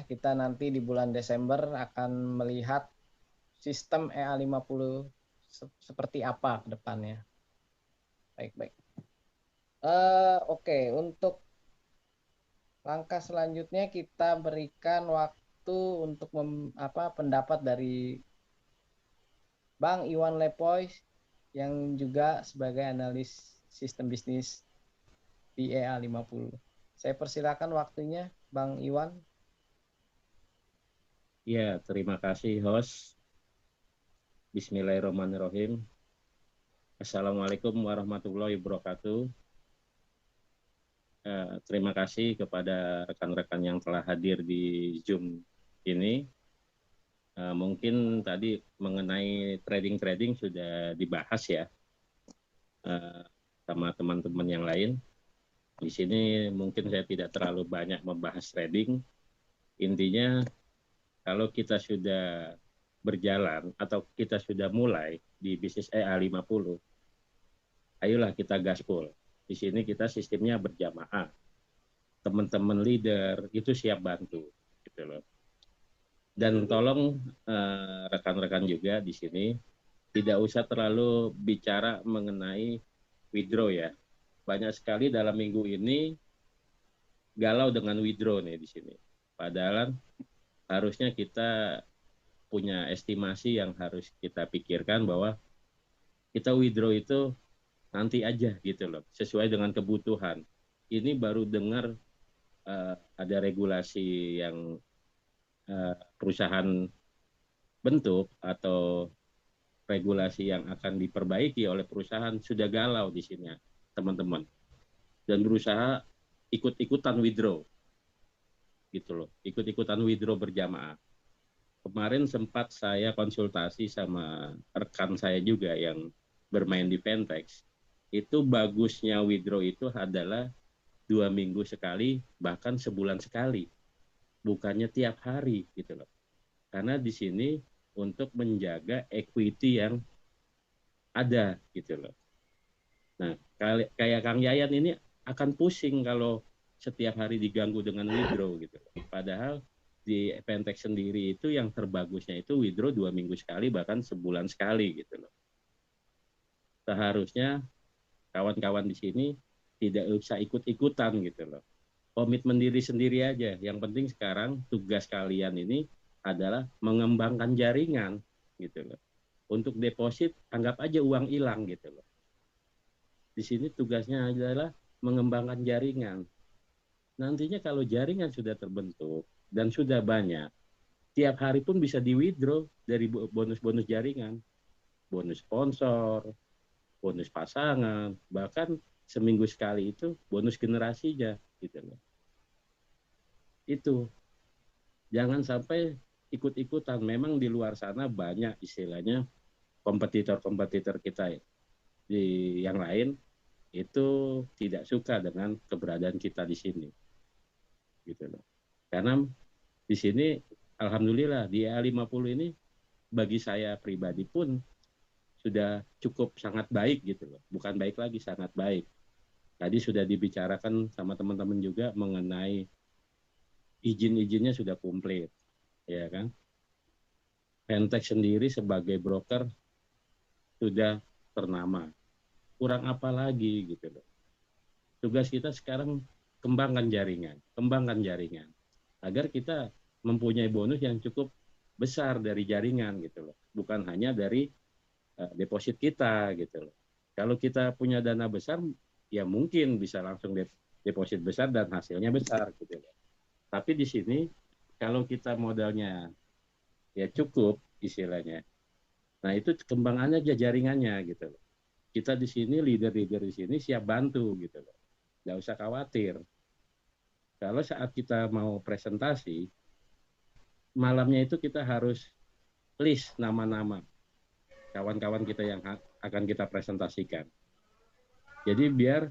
kita nanti di bulan Desember akan melihat sistem EA50 seperti apa ke depannya. Baik, baik. Oke, untuk langkah selanjutnya kita berikan waktu untuk pendapat dari Bang Iwan Lepoy yang juga sebagai analis sistem bisnis di EA50. Saya persilakan waktunya, Bang Iwan. Ya, terima kasih host. Bismillahirrahmanirrahim. Assalamualaikum warahmatullahi wabarakatuh. Terima kasih kepada rekan-rekan yang telah hadir di Zoom ini. Mungkin tadi mengenai trading sudah dibahas ya sama teman-teman yang lain. Di sini mungkin saya tidak terlalu banyak membahas trading. Intinya kalau kita sudah berjalan atau kita sudah mulai di bisnis EA50, ayolah kita gaspol. Di sini kita sistemnya berjamaah. Teman-teman leader itu siap bantu, gitu loh. Dan tolong rekan-rekan juga di sini tidak usah terlalu bicara mengenai withdraw ya. Banyak sekali dalam minggu ini galau dengan withdraw nih di sini. Padahal harusnya kita punya estimasi yang harus kita pikirkan bahwa kita withdraw itu nanti aja gitu loh, sesuai dengan kebutuhan. Ini baru dengar ada regulasi yang perusahaan bentuk atau regulasi yang akan diperbaiki oleh perusahaan sudah galau di sini teman-teman, dan berusaha ikut-ikutan withdraw gitu loh, ikut-ikutan withdraw berjamaah. Kemarin sempat saya konsultasi sama rekan saya juga yang bermain di Ventex. Itu bagusnya withdraw itu adalah 2 minggu sekali, bahkan sebulan sekali, bukannya tiap hari gitu loh. Karena di sini untuk menjaga equity yang ada gitu loh. Nah, kayak Kang Yayan ini akan pusing kalau setiap hari diganggu dengan withdraw gitu loh. Padahal di Pentek sendiri itu yang terbagusnya itu withdraw 2 minggu sekali, bahkan sebulan sekali gitu loh. Seharusnya kawan-kawan di sini tidak usah ikut-ikutan gitu loh. Komitmen diri sendiri aja. Yang penting sekarang tugas kalian ini adalah mengembangkan jaringan gitu loh. Untuk deposit anggap aja uang hilang gitu loh. Di sini tugasnya adalah mengembangkan jaringan. Nantinya kalau jaringan sudah terbentuk dan sudah banyak, tiap hari pun bisa di withdraw dari bonus-bonus jaringan, bonus sponsor, bonus pasangan, bahkan seminggu sekali itu bonus generasinya gitu loh. Itu jangan sampai ikut-ikutan. Memang di luar sana banyak istilahnya kompetitor-kompetitor kita di yang lain itu tidak suka dengan keberadaan kita di sini gitu loh. Karena di sini alhamdulillah di A50 ini bagi saya pribadi pun sudah cukup sangat baik gitu loh. Bukan baik lagi, sangat baik. Tadi sudah dibicarakan sama teman-teman juga mengenai izin-izinnya sudah komplit, ya kan? Pentek sendiri sebagai broker sudah ternama. Kurang apa lagi gitu loh. Tugas kita sekarang kembangkan jaringan agar kita mempunyai bonus yang cukup besar dari jaringan gitu loh. Bukan hanya dari deposit kita gitu loh. Kalau kita punya dana besar ya mungkin bisa langsung deposit besar dan hasilnya besar gitu loh. Tapi di sini kalau kita modalnya ya cukup istilahnya. Nah, itu kembangannya aja jaringannya gitu loh. Kita di sini leader-leader di sini siap bantu gitu loh. Nggak usah khawatir. Kalau saat kita mau presentasi, malamnya itu kita harus list nama-nama kawan-kawan kita yang akan kita presentasikan. Jadi biar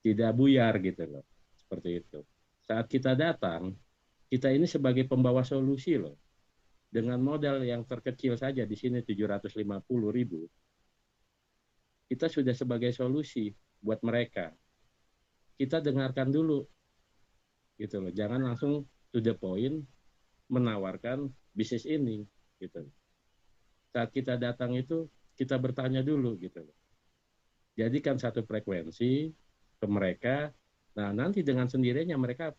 tidak buyar gitu loh. Seperti itu. Saat kita datang, kita ini sebagai pembawa solusi loh. Dengan modal yang terkecil saja di sini 750.000, kita sudah sebagai solusi buat mereka. Kita dengarkan dulu gitu loh. Jangan langsung to the point, menawarkan bisnis ini gitu. Saat kita datang itu kita bertanya dulu gitu. Jadikan satu frekuensi ke mereka. Nah, nanti dengan sendirinya mereka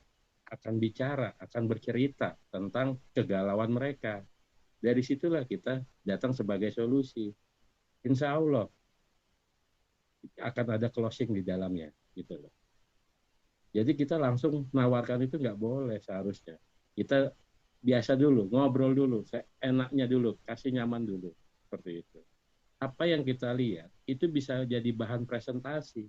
akan bicara, akan bercerita tentang kegalauan mereka. Dari situlah kita datang sebagai solusi. Insya Allah akan ada closing di dalamnya gitu loh. Jadi kita langsung menawarkan itu nggak boleh seharusnya. Kita biasa dulu, ngobrol dulu, enaknya dulu, kasih nyaman dulu, seperti itu. Apa yang kita lihat itu bisa jadi bahan presentasi.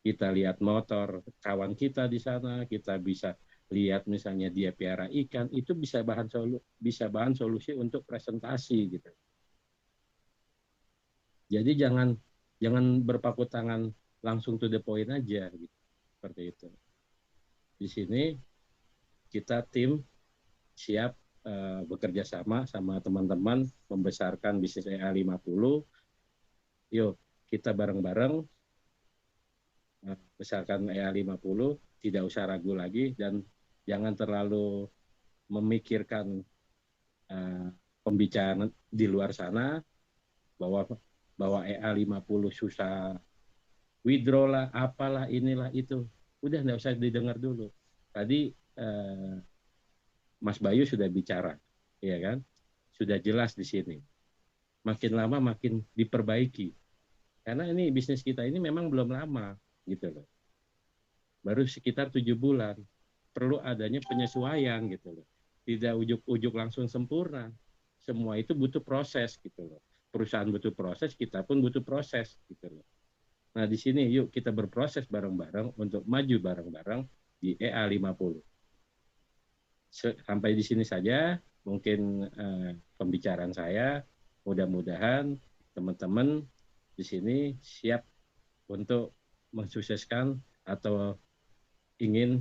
Kita lihat motor kawan kita di sana, kita bisa lihat misalnya dia piara ikan, itu bisa bahan solusi untuk presentasi gitu. Jadi jangan berpaku tangan, langsung to the point aja gitu. Seperti itu. Di sini kita tim siap bekerja sama teman-teman membesarkan bisnis EA50. Yuk kita bareng-bareng besarkan EA50, tidak usah ragu lagi dan jangan terlalu memikirkan pembicaraan di luar sana bahwa EA50 susah withdraw lah, apalah inilah itu. Udah nggak usah didengar dulu. Tadi Mas Bayu sudah bicara, ya kan? Sudah jelas di sini. Makin lama makin diperbaiki. Karena ini bisnis kita ini memang belum lama, gitu loh. Baru sekitar 7 bulan. Perlu adanya penyesuaian, gitu loh. Tidak ujuk-ujuk langsung sempurna. Semua itu butuh proses, gitu loh. Perusahaan butuh proses, kita pun butuh proses, gitu loh. Nah, di sini yuk kita berproses bareng-bareng untuk maju bareng-bareng di EA50. Sampai di sini saja mungkin pembicaraan saya. Mudah-mudahan teman-teman di sini siap untuk mensukseskan atau ingin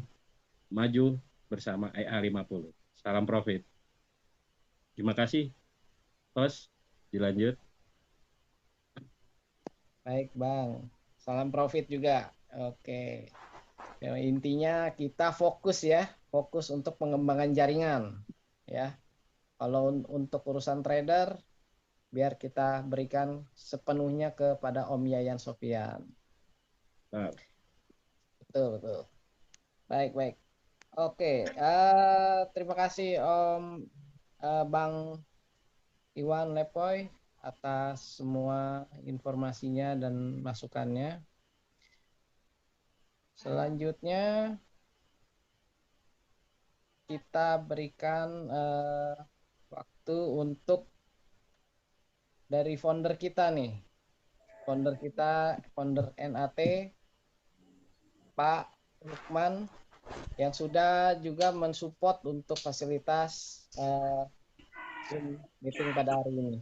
maju bersama EA50. Salam profit. Terima kasih, host. Dilanjut. Baik, Bang. Salam profit juga. Oke. Ya, intinya kita fokus ya, fokus untuk pengembangan jaringan. Ya. Kalau untuk urusan trader, biar kita berikan sepenuhnya kepada Om Yayan Sofian. Nah. Betul, betul. Baik, baik. Oke, terima kasih Om Bang Iwan Lepoy atas semua informasinya dan masukannya. Selanjutnya kita berikan waktu untuk dari founder kita nih. Founder kita, founder NAT, Pak Lukman, yang sudah juga mensupport untuk fasilitas meeting pada hari ini.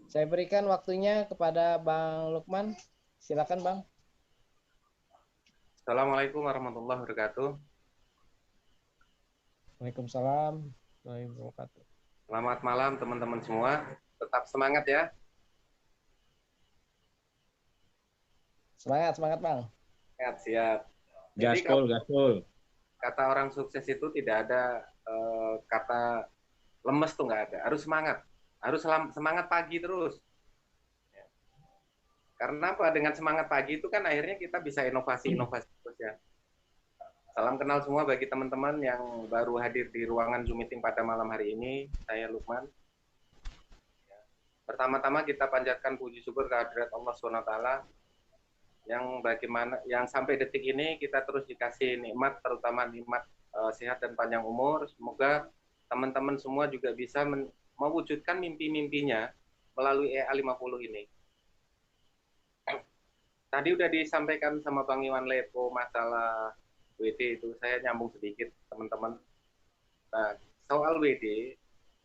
Saya berikan waktunya kepada Bang Lukman. Silakan, Bang. Assalamualaikum warahmatullahi wabarakatuh. Waalaikumsalam warahmatullahi wabarakatuh. Selamat malam teman-teman semua. Tetap semangat ya. Semangat, semangat, Bang. Sehat, siap. Gaspol, gaspol. Kata orang sukses itu tidak ada kata lemes tuh nggak ada. Harus semangat. Harus semangat pagi terus. Ya. Karena apa? Dengan semangat pagi itu kan akhirnya kita bisa inovasi-inovasi terus ya. Salam kenal semua bagi teman-teman yang baru hadir di ruangan Zoom meeting pada malam hari ini. Saya Lukman. Pertama-tama kita panjatkan puji syukur kehadirat Allah SWT yang sampai detik ini kita terus dikasih nikmat, terutama nikmat sehat dan panjang umur. Semoga teman-teman semua juga bisa mewujudkan mimpi-mimpinya melalui EA50 ini. Tadi udah disampaikan sama Bang Iwan Lepo masalah WD itu, saya nyambung sedikit teman-teman. Nah, soal WD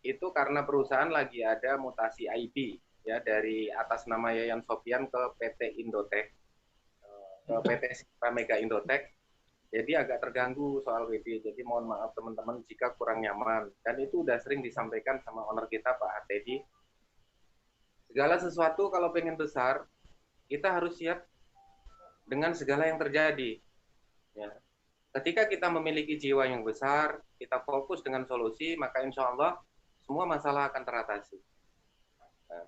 itu karena perusahaan lagi ada mutasi IP ya dari atas nama Yayan Sofian ke PT Indotech, ke PT Mega Indotech. Jadi agak terganggu soal WD. Jadi mohon maaf teman-teman jika kurang nyaman. Dan itu udah sering disampaikan sama owner kita Pak Teddy. Segala sesuatu kalau pengen besar, kita harus siap dengan segala yang terjadi. Ya. Ketika kita memiliki jiwa yang besar, kita fokus dengan solusi, maka insya Allah semua masalah akan teratasi. Nah,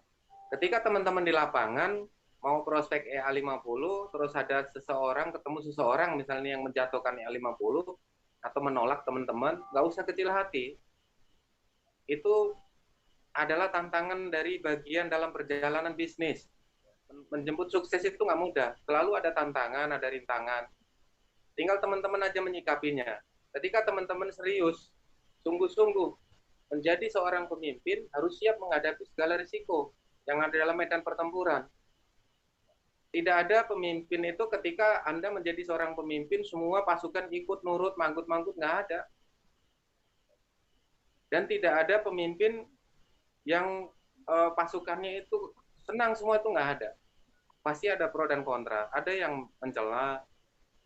ketika teman-teman di lapangan mau prospek EA50, terus ada seseorang, ketemu seseorang misalnya yang menjatuhkan EA50, atau menolak teman-teman, nggak usah kecil hati. Itu adalah tantangan dari bagian dalam perjalanan bisnis. Menjemput sukses itu nggak mudah. Selalu ada tantangan, ada rintangan. Tinggal teman-teman aja menyikapinya. Ketika teman-teman serius, sungguh-sungguh menjadi seorang pemimpin, harus siap menghadapi segala risiko yang ada dalam medan pertempuran. Tidak ada pemimpin itu ketika Anda menjadi seorang pemimpin, semua pasukan ikut nurut, manggut-manggut, nggak ada. Dan tidak ada pemimpin yang pasukannya itu senang, semua itu nggak ada. Pasti ada pro dan kontra. Ada yang mencela,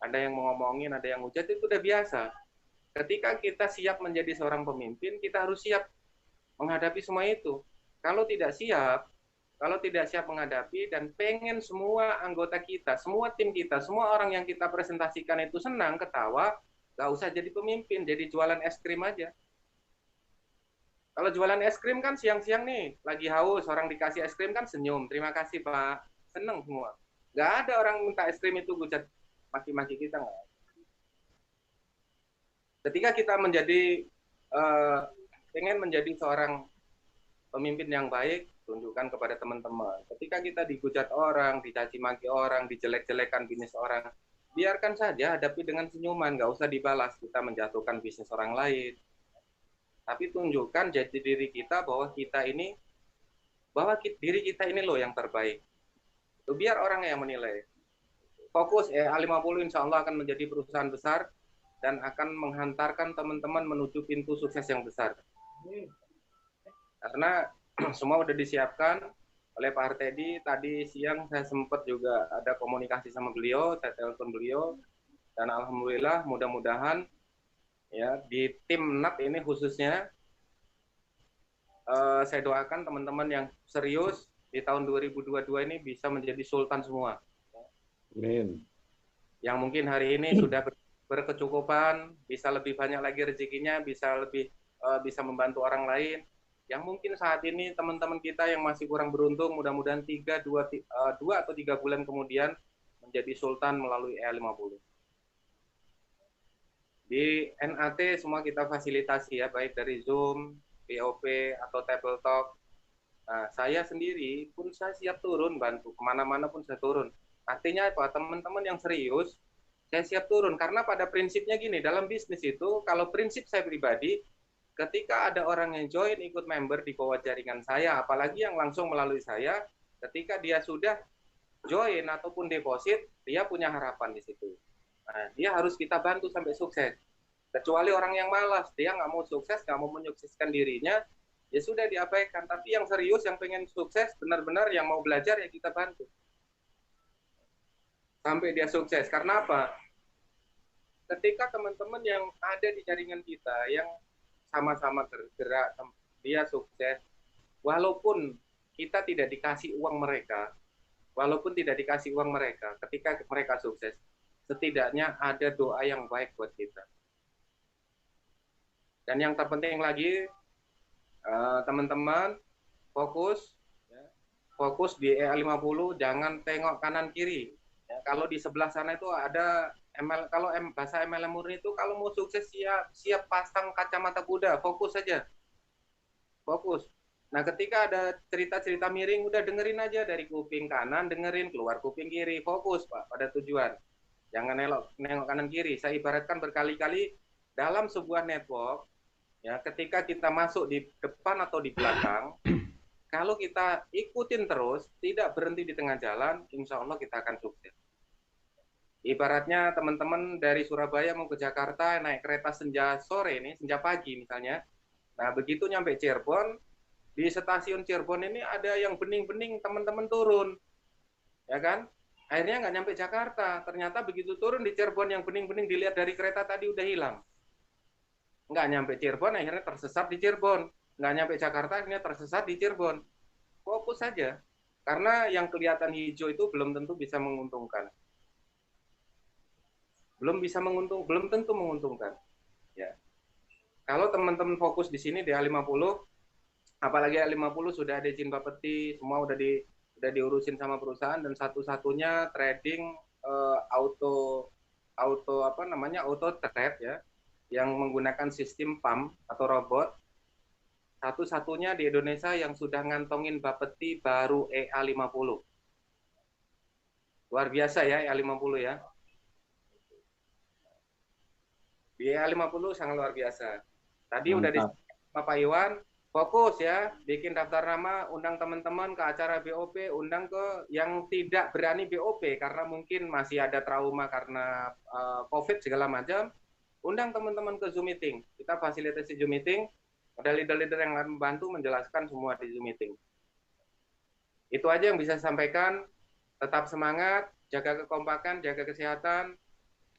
ada yang ngomongin, ada yang hujat, itu udah biasa. Ketika kita siap menjadi seorang pemimpin, kita harus siap menghadapi semua itu. Kalau tidak siap menghadapi dan pengen semua anggota kita, semua tim kita, semua orang yang kita presentasikan itu senang, ketawa, nggak usah jadi pemimpin, jadi jualan es krim aja. Kalau jualan es krim kan siang-siang nih, lagi haus, orang dikasih es krim kan senyum, terima kasih Pak, seneng semua. Nggak ada orang minta es krim itu hujat maki-maki kita, nggak. Ketika kita pengen menjadi seorang pemimpin yang baik, tunjukkan kepada teman-teman. Ketika kita dihujat orang, dicaci maki orang, dijelek-jelekan bisnis orang, biarkan saja, hadapi dengan senyuman, nggak usah dibalas. Kita menjatuhkan bisnis orang lain. Tapi tunjukkan jati diri kita bahwa diri kita ini loh yang terbaik. Itu biar orang yang menilai. Fokus A50 insya Allah akan menjadi perusahaan besar dan akan menghantarkan teman-teman menuju pintu sukses yang besar. Karena semua udah disiapkan oleh Pak Hartedi. Tadi siang saya sempat juga ada komunikasi sama beliau, saya telepon beliau, dan alhamdulillah mudah-mudahan ya di tim NAP ini khususnya saya doakan teman-teman yang serius di tahun 2022 ini bisa menjadi sultan semua. Amin. Yang mungkin hari ini sudah berkecukupan, bisa lebih banyak lagi rezekinya, bisa membantu orang lain. Yang mungkin saat ini teman-teman kita yang masih kurang beruntung, mudah-mudahan 2 atau 3 bulan kemudian menjadi sultan melalui E50. Di NAT semua kita fasilitasi ya, baik dari Zoom, POP, atau Table Talk. Nah, saya sendiri pun saya siap turun, bantu. Kemana-mana pun saya turun. Artinya apa? Teman-teman yang serius, saya siap turun. Karena pada prinsipnya gini, dalam bisnis itu, kalau prinsip saya pribadi, ketika ada orang yang join, ikut member di bawah jaringan saya, apalagi yang langsung melalui saya, ketika dia sudah join ataupun deposit, dia punya harapan di situ. Nah, dia harus kita bantu sampai sukses. Kecuali orang yang malas, dia nggak mau sukses, nggak mau menyukseskan dirinya, ya sudah diabaikan. Tapi yang serius, yang pengen sukses, benar-benar yang mau belajar, ya kita bantu. Sampai dia sukses. Karena apa? Ketika teman-teman yang ada di jaringan kita, yang sama-sama bergerak, dia sukses, walaupun kita tidak dikasih uang mereka, ketika mereka sukses, setidaknya ada doa yang baik buat kita. Dan yang terpenting lagi, teman-teman, fokus di EA50, jangan tengok kanan kiri. Ya, kalau di sebelah sana itu ada bahasa MLM murni itu, kalau mau sukses siap pasang kacamata kuda, fokus saja. Fokus. Nah, ketika ada cerita-cerita miring, udah dengerin aja dari kuping kanan, dengerin keluar kuping kiri, fokus Pak pada tujuan. Jangan nengok kanan kiri. Saya ibaratkan berkali-kali dalam sebuah network, ya, ketika kita masuk di depan atau di belakang, kalau kita ikutin terus, tidak berhenti di tengah jalan, insya Allah kita akan sukses. Ibaratnya teman-teman dari Surabaya mau ke Jakarta, naik kereta senja sore ini, senja pagi misalnya. Nah, begitu nyampe Cirebon, di stasiun Cirebon ini ada yang bening-bening, teman-teman turun. Ya kan? Akhirnya nggak nyampe Jakarta. Ternyata begitu turun di Cirebon, yang bening-bening dilihat dari kereta tadi udah hilang. Nggak nyampe Cirebon, akhirnya tersesat di Cirebon. Nggak nyampe Jakarta, akhirnya tersesat di Cirebon. Fokus saja. Karena yang kelihatan hijau itu belum tentu bisa menguntungkan. belum tentu menguntungkan. Ya. Kalau teman-teman fokus di sini di A50, apalagi A50 sudah ada izin Bapeti, semua udah diurusin sama perusahaan, dan satu-satunya trading auto trade ya, yang menggunakan sistem pump atau robot, satu-satunya di Indonesia yang sudah ngantongin Bapeti baru EA50. Luar biasa ya EA50 ya. Di EA50 sangat luar biasa. Tadi Mantap. udah di Pak Iwan, fokus ya, bikin daftar nama, undang teman-teman ke acara BOP, undang ke yang tidak berani BOP karena mungkin masih ada trauma karena COVID segala macam, undang teman-teman ke Zoom meeting. Kita fasilitasi Zoom meeting, ada leader-leader yang akan membantu menjelaskan semua di Zoom meeting. Itu aja yang bisa saya sampaikan. Tetap semangat, jaga kekompakan, jaga kesehatan.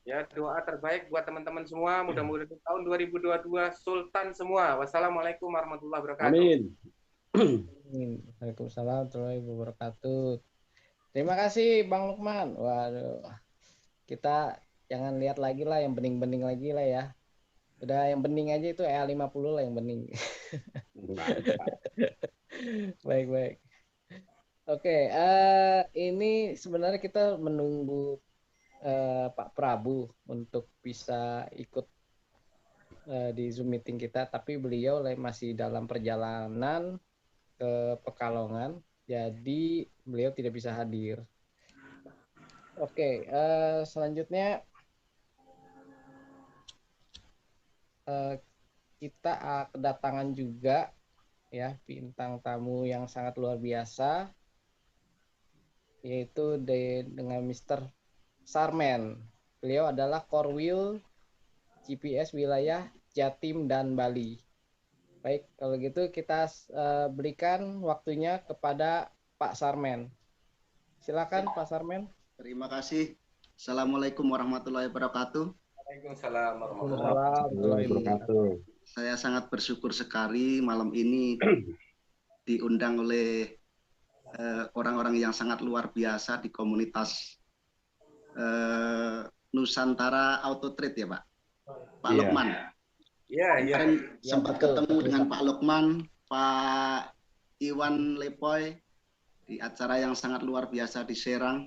Ya, doa terbaik buat teman-teman semua. Mudah-mudahan tahun 2022 Sultan semua. Wassalamualaikum warahmatullahi wabarakatuh. Amin. Waalaikumsalam warahmatullahi wabarakatuh. Terima kasih Bang Lukman. Waduh, kita jangan lihat lagi lah yang bening-bening lagi lah ya. Udah yang bening aja itu EA50 lah yang bening. Baik. Oke, ini sebenarnya kita menunggu Pak Prabu untuk bisa ikut di Zoom meeting kita, tapi beliau masih dalam perjalanan ke Pekalongan, jadi beliau tidak bisa hadir. Oke, selanjutnya kita kedatangan juga ya bintang tamu yang sangat luar biasa, yaitu dengan Mr. Sarmen. Beliau adalah Korwil GPS wilayah Jatim dan Bali. Baik, kalau gitu kita berikan waktunya kepada Pak Sarmen. Silakan Pak Sarmen. Terima kasih. Assalamualaikum warahmatullahi wabarakatuh. Waalaikumsalam warahmatullahi wabarakatuh. Saya sangat bersyukur sekali malam ini diundang oleh orang-orang yang sangat luar biasa di komunitas Nusantara Auto Trade ya Pak. Pak Lukman. Iya. Kemarin sempat ketemu dengan Pak Lukman, Pak Iwan Lepoy di acara yang sangat luar biasa di Serang.